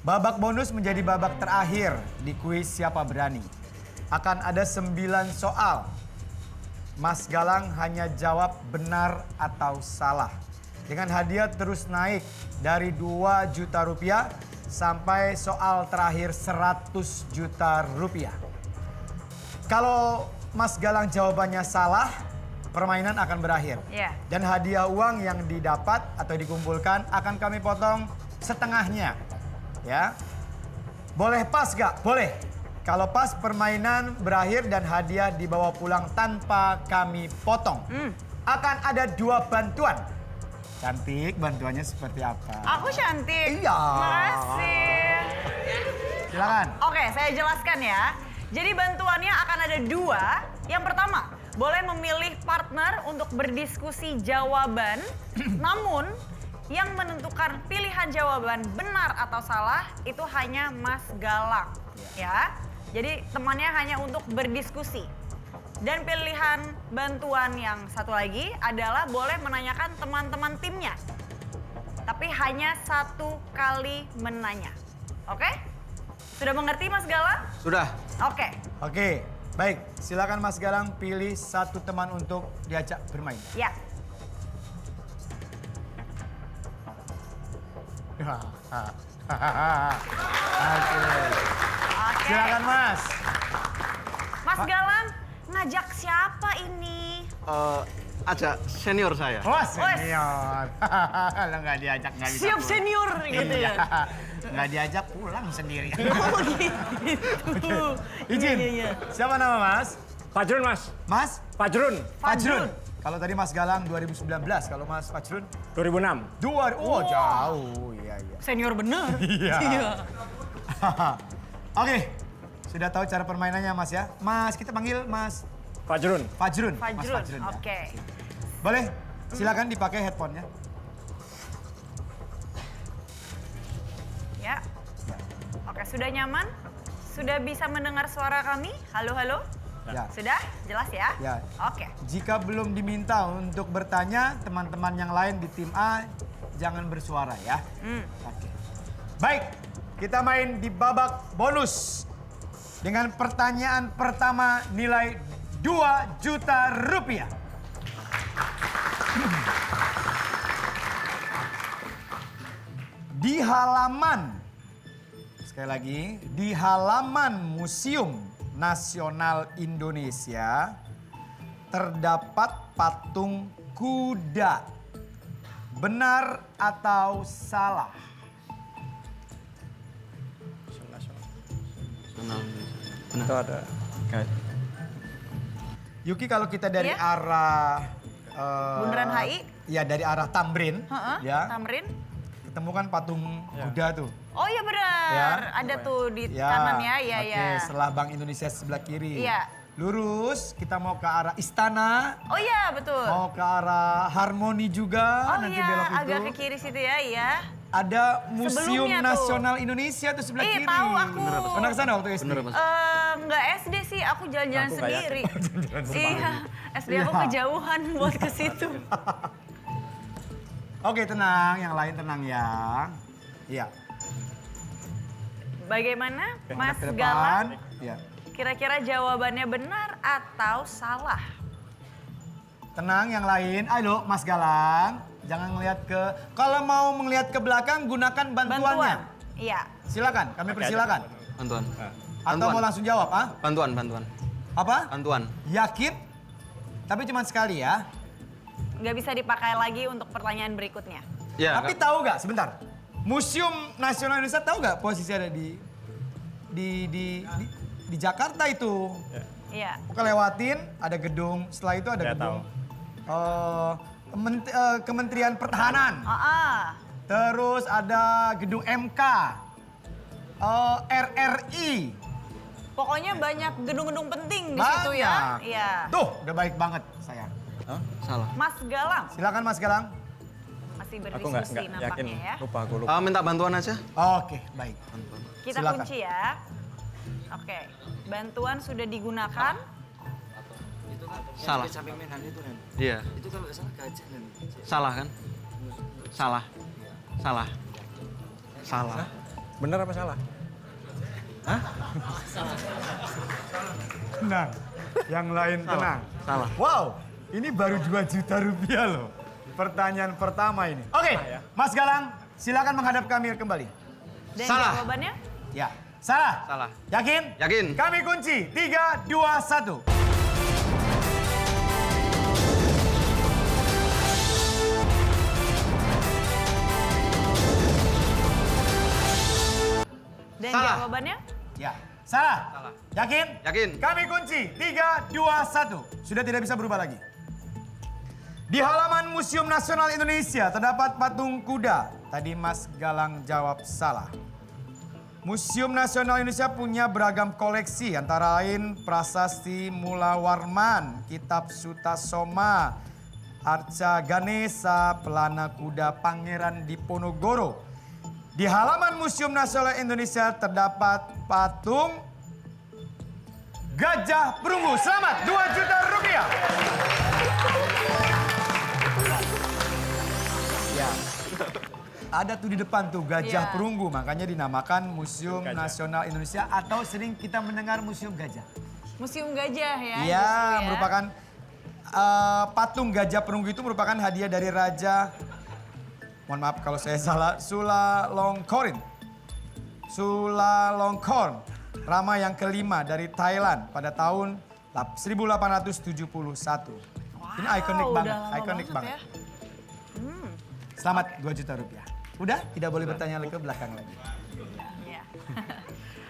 Babak bonus menjadi babak terakhir di kuis Siapa Berani. Akan ada 9 soal. Mas Galang hanya jawab benar atau salah. Dengan hadiah terus naik dari 2 juta rupiah sampai soal terakhir 100 juta rupiah. Kalau Mas Galang jawabannya salah, permainan akan berakhir. Iya. Dan hadiah uang yang didapat atau dikumpulkan akan kami potong setengahnya. Ya. Boleh pas gak? Boleh. Kalau pas permainan berakhir dan hadiah dibawa pulang tanpa kami potong. Akan ada 2 bantuan. Cantik, bantuannya seperti apa? Aku cantik. Iya. Makasih. Silakan. Oke, saya jelaskan ya. Jadi bantuannya akan ada 2. Yang pertama, boleh memilih partner untuk berdiskusi jawaban. Namun, yang menentukan pilihan jawaban benar atau salah itu hanya Mas Galang. Ya. Jadi temannya hanya untuk berdiskusi. Dan pilihan bantuan yang satu lagi adalah boleh menanyakan teman-teman timnya. Tapi hanya 1 kali menanya. Oke? Sudah mengerti Mas Galang? Sudah. Oke. Oke, baik. Silakan Mas Galang pilih 1 teman untuk diajak bermain. Ya. Oke. Oke. Silakan Mas. Mas Galang ngajak siapa ini? Ajak senior saya. Oh senior. Lo nggak diajak nggak bisa. Siap pulang. senior gitu Iya. ya. Nggak diajak pulang sendiri. Oh gitu. Izin. Iya. Siapa nama Mas? Fajrun, Mas. Mas Fajrun, Fajrun. Kalau tadi Mas Galang 2019, kalau Mas Fajrun 2006. Oh jauh. Iya iya. Senior bener. Iya. Oke. Sudah tahu cara permainannya Mas ya? Mas, kita panggil Mas Fajrun. Fajrun. Mas Fajrun. Fajrun ya. Oke. Boleh? Silakan dipakai headphone-nya. Ya. Oke, sudah nyaman? Sudah bisa mendengar suara kami? Halo, halo? Ya. Sudah? Jelas ya? Ya. Oke. Jika belum diminta untuk bertanya, teman-teman yang lain di tim A jangan bersuara ya. Oke. Baik, kita main di babak bonus. Dengan pertanyaan pertama nilai 2 juta rupiah. Di halaman, sekali lagi, di halaman Museum Nasional Indonesia terdapat patung kuda. Benar atau salah? Benar. Itu ada. Yuki, kalau kita dari Iya. arah Bundaran HI? Ya, dari arah Tamrin, Heeh, ya. Tamrin? Ketemu kan patung kuda tuh. Oh iya benar. Ya. Ada tuh di Ya. kanan ya, iya Oke, ya. setelah Bank Indonesia sebelah kiri. Iya. Lurus, kita mau ke arah istana, Oh iya betul. mau ke arah Harmoni juga, Oh nanti iya, belok itu. agak ke kiri situ ya, iya. Ada Museum Sebelumnya tuh. Nasional Indonesia tuh sebelah kiri. Tahu aku. Bener apa? Pernah kesana waktu SD? Bener apa? Nggak SD sih, aku jalan-jalan Aku nggak sendiri. Jalan-jalan Iya, SD aku Iya. kejauhan buat ke situ. Oke, tenang, yang lain tenang ya. Iya. Bagaimana Mas Ke depan. Galang? Iya. Kira-kira jawabannya benar atau salah? Tenang yang lain. Ayo Mas Galang, jangan ngelihat ke... Kalau mau melihat ke belakang, gunakan bantuannya. Iya. Silakan, kami persilakan. Bantuan. Atau mau langsung jawab, ah? Bantuan. Apa? Bantuan. Yakin? Tapi cuma sekali ya. Nggak bisa dipakai lagi untuk pertanyaan berikutnya. Ya, Tapi tahu nggak, sebentar. Museum Nasional Indonesia tahu nggak posisi ada di Jakarta itu. Iya. Oke, lewatin, ada gedung. Setelah itu ada Ya, gedung Kementerian Pertahanan. Terus ada gedung MK, RRI. Pokoknya banyak gedung-gedung penting di situ ya. Banyak. Iya. Tuh, udah baik banget sayang. Hah? Salah. Mas Galang Silakan Mas Galang. masih Aku nggak berdiskusi yakin. nampaknya ya. Lupa, aku lupa. Minta bantuan aja. Oke, baik. Bantuan. Kita Silakan. kunci ya. Oke, bantuan sudah digunakan. Salah. Samping Menhan itu kan. Iya. Itu kalau nggak salah gajah kan. Salah kan? Salah. Salah. Salah. Benar apa salah? Tenang. Yang lain tenang. Salah. Wow, ini baru 2 juta rupiah loh. Pertanyaan pertama ini. Oke, Mas Galang, silakan menghadap kami kembali. Dan Salah. jawabannya? Ya, salah. Salah. Yakin? Yakin. Kami kunci 3, 2, 1. Dan Salah. jawabannya? Ya, salah. Salah. Yakin? Yakin. Kami kunci 3, 2, 1. Sudah tidak bisa berubah lagi. Di halaman Museum Nasional Indonesia terdapat patung kuda. Tadi Mas Galang jawab salah. Museum Nasional Indonesia punya beragam koleksi, antara lain Prasasti Mula Warman, Kitab Sutasoma, Arca Ganesa, Pelana Kuda Pangeran Diponegoro. Di halaman Museum Nasional Indonesia terdapat patung Gajah Perunggu. Selamat, 2 juta rupiah. Ya. Ada tuh di depan tuh Gajah Iya. Perunggu, makanya dinamakan Museum Gajah. Nasional Indonesia atau sering kita mendengar Museum Gajah. Museum Gajah ya? Iya, justru ya. merupakan patung Gajah Perunggu itu merupakan hadiah dari Raja, mohon maaf kalau saya salah, Chulalongkorn, Rama yang kelima dari Thailand pada tahun 1871. Ini ikonik Wow, banget, udah lama ikonik banget. ya. Selamat 2 juta rupiah. Udah, tidak boleh bertanya lagi ke belakang lagi. Iya.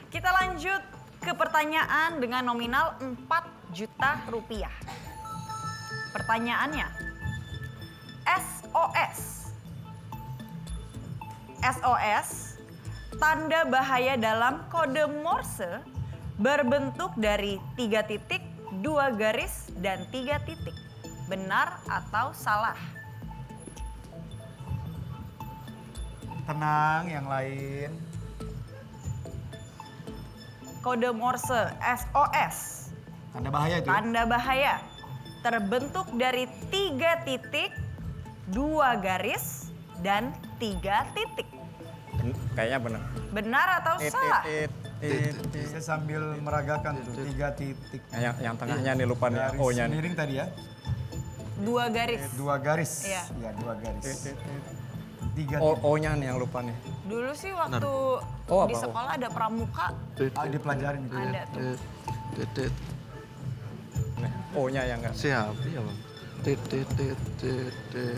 Kita lanjut ke pertanyaan dengan nominal 4 juta rupiah. Pertanyaannya, SOS. SOS, tanda bahaya dalam kode Morse berbentuk dari 3 titik, 2 garis, dan 3 titik. Benar atau salah? Tenang, yang lain. Kode Morse, SOS. Tanda bahaya itu ya? Tanda bahaya terbentuk dari 3 titik, 2 garis, dan 3 titik. Kayaknya benar. Benar atau salah? Saya sambil meragakan tuh 3 titik. Nah, yang tengahnya nih lupa nih Garis O-nya nih. miring tadi ya. 2 garis. 2 garis. Iya. Iya, 2 garis. 3 O-nya nih yang lupa nih. Dulu sih waktu Oh, di apa? sekolah ada pramuka, dipelajarin itu. ada tuh. Titit. Nih, O-nya yang enggak. Siap, iya bang. Titit.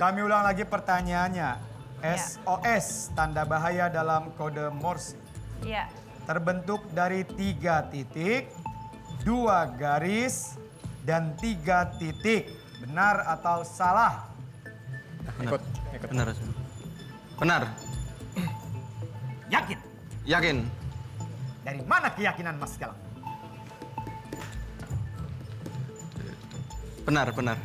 Kami ulang lagi pertanyaannya. Ya. SOS, tanda bahaya dalam kode Morse. Iya. Terbentuk dari 3 titik, 2 garis, dan 3 titik. Benar atau salah? Ikut. Benar. Benar. Yakin? Yakin. Dari mana keyakinan Mas Galang? Benar. Benar.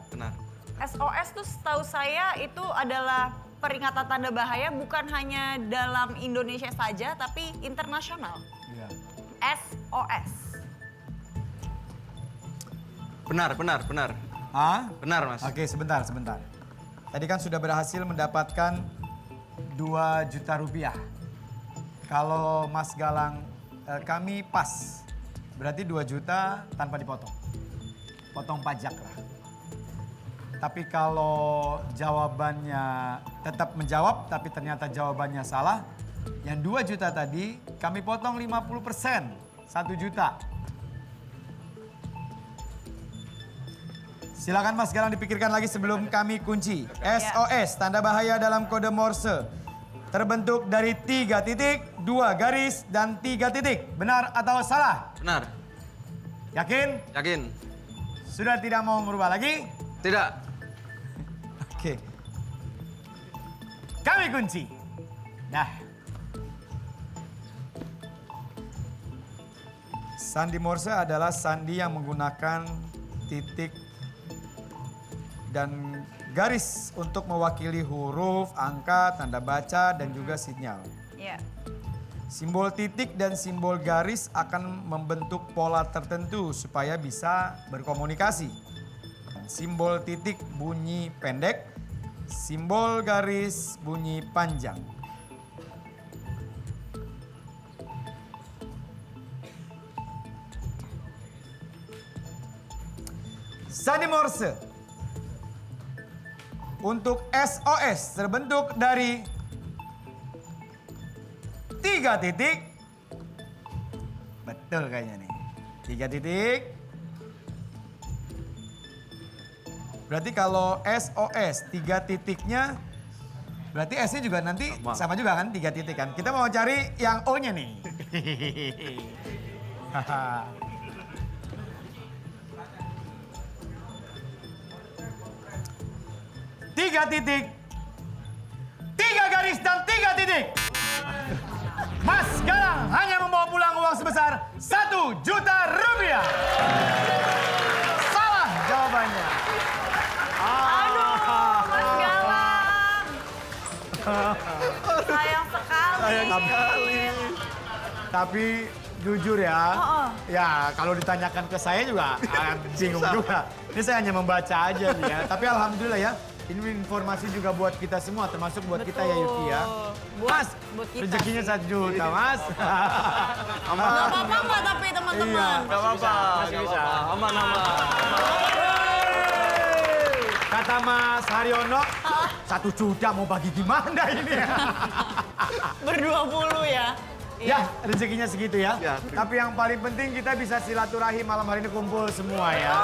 Benar. SOS tuh setahu saya itu adalah peringatan tanda bahaya bukan hanya dalam Indonesia saja tapi internasional. Iya. SOS. Benar. Ah? Benar mas. Oke, sebentar. Tadi kan sudah berhasil mendapatkan 2 juta rupiah. Kalau Mas Galang, kami pas. Berarti 2 juta tanpa dipotong. Potong pajak lah. Tapi kalau jawabannya tetap menjawab, tapi ternyata jawabannya salah, yang 2 juta tadi kami potong 50%, 1 juta. Silakan Mas Galang dipikirkan lagi sebelum kami kunci. SOS, tanda bahaya dalam kode Morse. Terbentuk dari 3 titik, 2 garis, dan 3 titik. Benar atau salah? Benar. Yakin? Yakin. Sudah tidak mau merubah lagi? Tidak. Oke. Kami kunci. Nah. Sandi Morse adalah sandi yang menggunakan titik dan garis untuk mewakili huruf, angka, tanda baca, dan juga sinyal. Ya. Simbol titik dan simbol garis akan membentuk pola tertentu supaya bisa berkomunikasi. Simbol titik bunyi pendek, simbol garis bunyi panjang. Sandi Morse. Untuk SOS terbentuk dari 3 titik. Betul kayaknya nih. 3 titik. Berarti kalau SOS 3 titiknya, berarti S-nya juga nanti sama juga kan 3 titik kan. Kita mau cari yang O-nya nih. 3 titik, 3 garis dan 3 titik. Mas Galang hanya membawa pulang uang sebesar 1 juta rupiah. Salah jawabannya. Aduh, Mas Galang. Sayang sekali. Tapi jujur ya, ya kalau ditanyakan ke saya juga bingung juga. Ini saya hanya membaca aja nih ya. Tapi alhamdulillah ya, ini informasi juga buat kita semua, termasuk buat kita ya Yuki ya. Mas, buat kita rezekinya 1 juta Mas. Gak apa-apa nggak tapi teman-teman? Gak apa-apa. Masih bisa. Aman. Kata Mas Haryono, 1 juta mau bagi gimana ini ya? Ber-20 ya? Ya, rezekinya segitu ya. Ya, Tapi yang paling penting kita bisa silaturahim malam hari ini kumpul semua ya.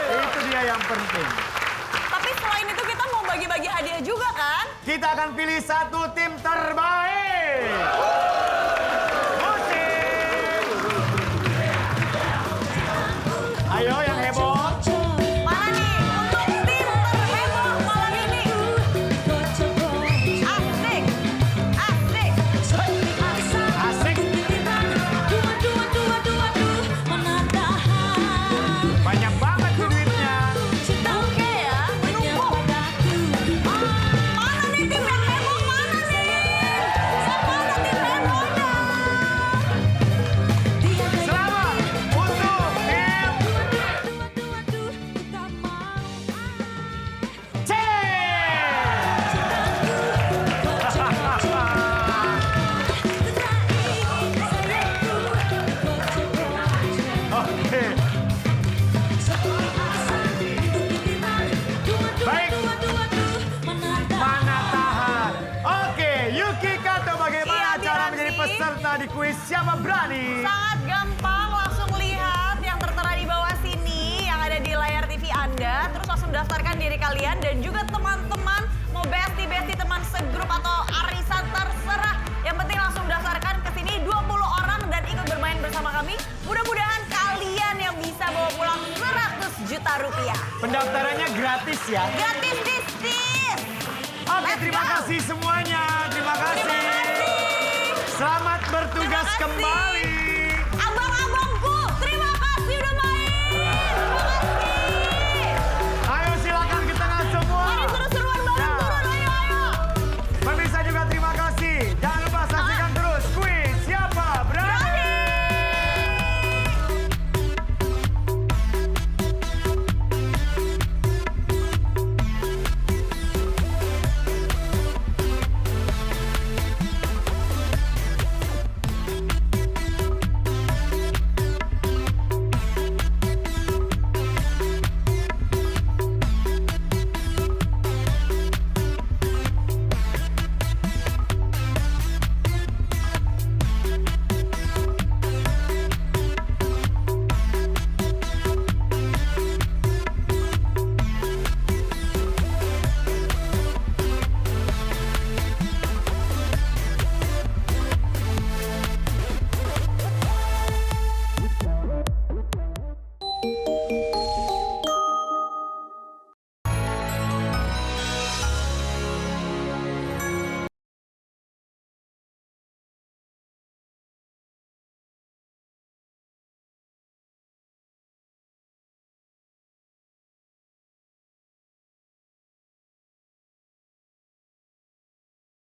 Itu dia yang penting. Tapi selain itu kita mau bagi-bagi hadiah juga kan? Kita akan pilih 1 tim terbaik. Musik. Ayo yang heboh. Mana nih untuk tim terheboh malam ini? Asik, asik. Asik. Banyak banget tuh duitnya. Oke ya, menumpuk. Mana nih tim yang heboh? Mana nih? Mana tim hebohnya? Selamat untuk tim C. Oke. Baik. Mana tahan. Oke, Yuki Kato bagaimana Iya, cara Biranti. menjadi peserta di kuis Siapa Berani? Sangat gampang, langsung lihat yang tertera di bawah sini yang ada di layar TV Anda. Terus langsung daftarkan diri kalian dan juga teman-teman mau bestie-bestie teman segrup atau arisan terserah. Yang penting langsung daftarkan ke sini 20 orang dan ikut bermain bersama kami. Mudah-mudahan kalian yang bisa bawa pulang 100 juta rupiah. Pendaftarannya gratis ya. Gratis dis. Oke, Let's terima go. kasih semuanya. Terima kasih. Terima kasih. Selamat bertugas Terima kasih. kembali. Abang